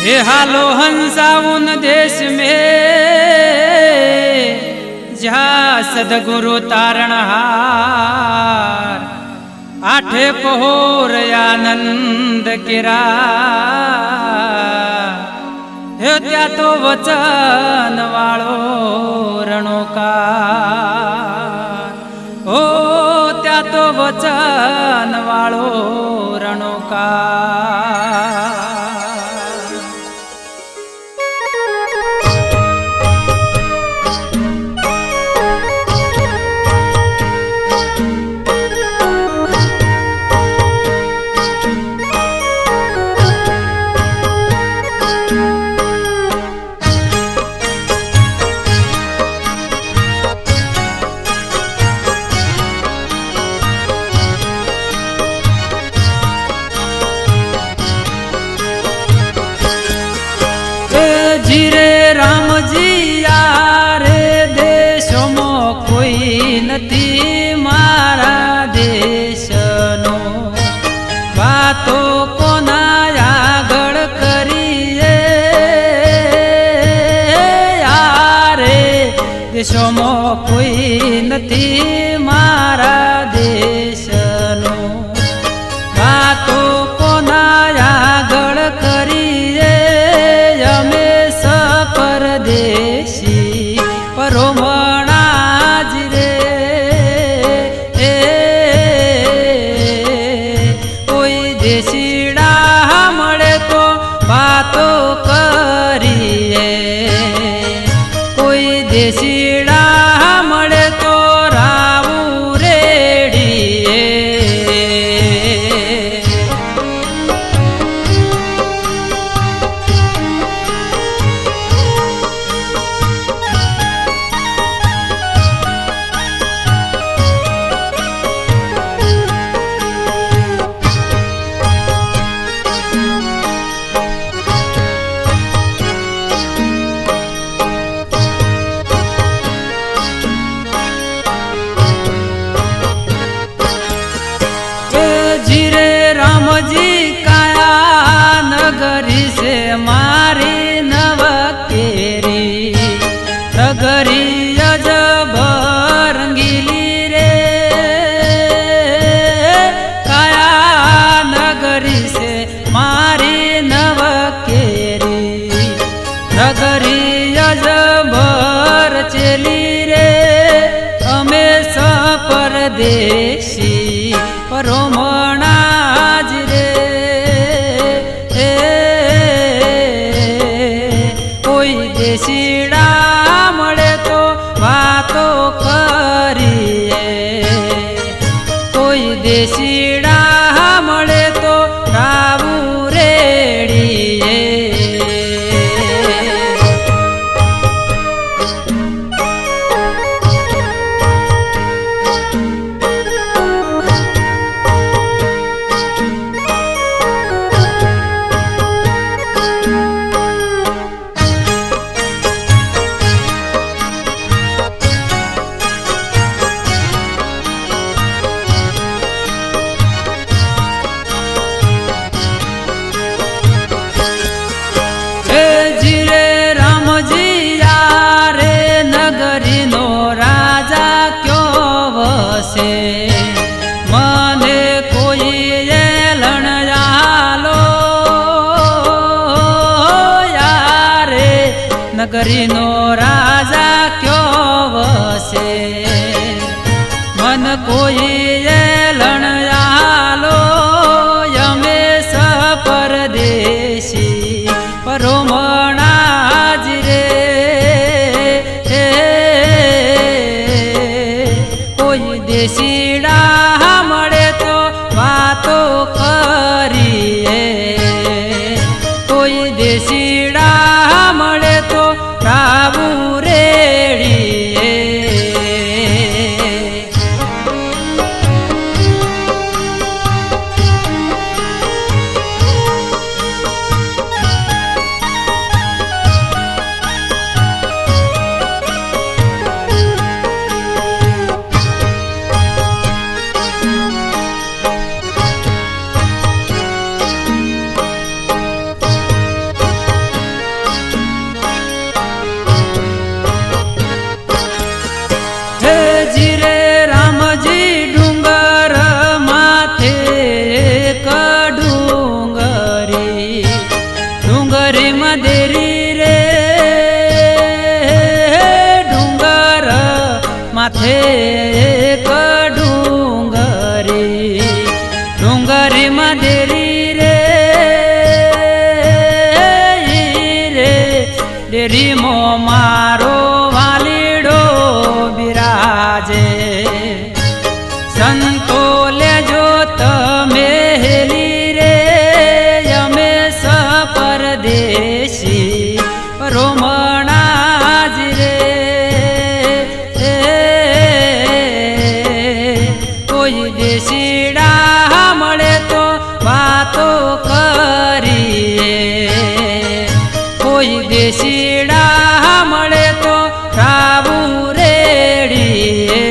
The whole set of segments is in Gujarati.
हे हालो हंसा उन देश में जहाँ सदगुरु तारणहार आठे पहोर आनंद किरा हे त्या तो वचन वाळो रणोकार हो त्या तो वचन वाळो रणोकार जीरे राम जी यारे देशों में कोई नथी मारा देशनो बातो कोना आगळ करीए यारे देशों में कोई नथी मारा देशनो बातो कोना आगळ करीए परदेशी परोमणाज रे कोई देशीड़ा मळे तो बातो करीए कोई देशीड़ा मळे तो रावू रेड़ीए जी काया नगरी से मारी नवकेरी नगरी अजब रंगीली रे काया नगरी से मारी नवकेरी नगरी अजब चली रे हमेशा परदेशी परोमणा देशीड़ा मळे तो बातो करीए कोई देशीड़ा मळे तो रावू रेड़ीए मने कोई एलण आलो यारे नगरी नो राजा क्यों वसे मन कोई एलण आलो यमेश परदेशी परोमणाज रे कोई देशीड़ा मळे तो बातो करीए कोई देशीड़ा मळे तो रावू તમે હેલી રે અમે સપરદેશી રોમણાજ રે કોઈ દેશીડા મળે તો વાતો કરીએ કોઈ દેશીડા મળે તો રાવું રેડીએ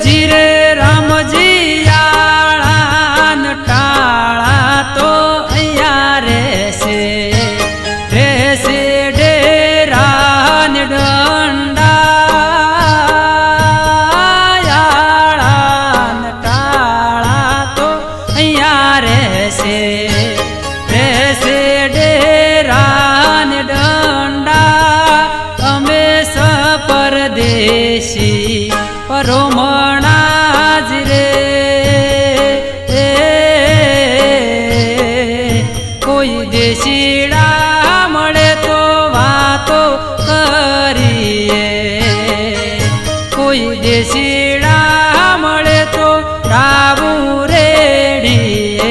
જીરે રામજી આળાન ટાળા તો અહીંયા રહેશે ડેરાન દંડા આળાન ટાળા તો અહીંયા રહેશે ડેરાન દંડા અમે સપરદેશી રોમણાજ રે કોઈ દેશીડા મળે તો વાતો કરીએ કોઈ દેશીડા મળે તો રાવું રેડીએ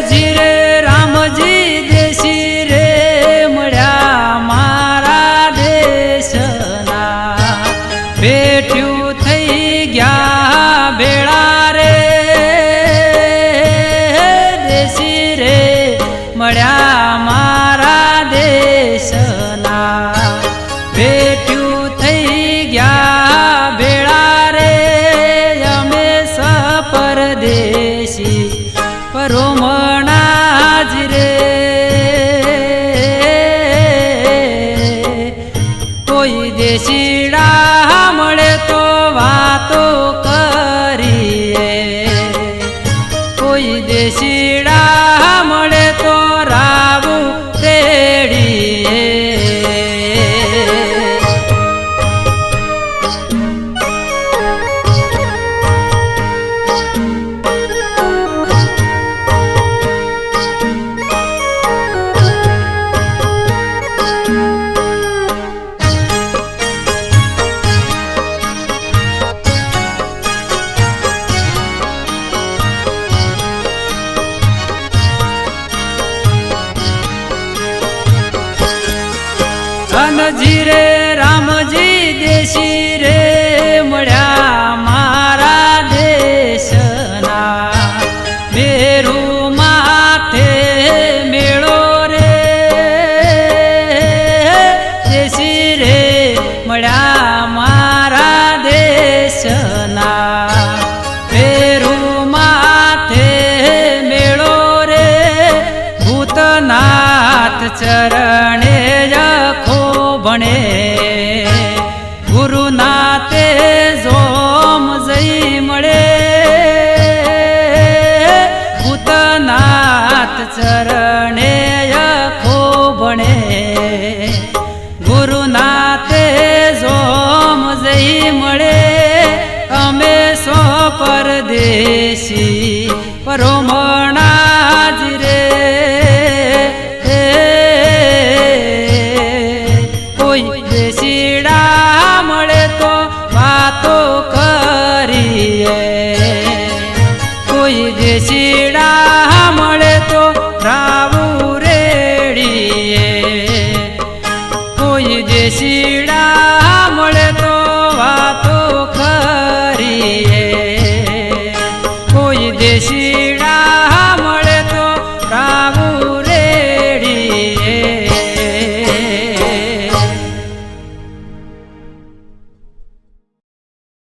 જીરે રામજી દેશી રે મળ્યા મારા દેશના બેઠ્યું થઈ ગયા બેળા રે દેશી રે મળ્યા મારા દેશના બેઠ્યું થઈ ગયા બેળા રે અમે સપરદેશી રોમણાજ રે કોઈ દેશીડા મળે તો વાતો કરીએ કોઈ દેશીડા મળે તો રાવું રેડીએ જીરે રામજી દેશી રે મળ્યા મારા દેશના મેરું માથે મેળો રે દેશી રે મળ્યા મારા દેશના મેરું માથે મેળો રે ભૂતનાથ ચરણે ભણે ગુરુનાથે જોમ જઈ મળે ભૂતનાથ ચરણે યખો ભણે ગુરુનાથે જોમ જઈ મળે અમે સો પરદેશી પરોમ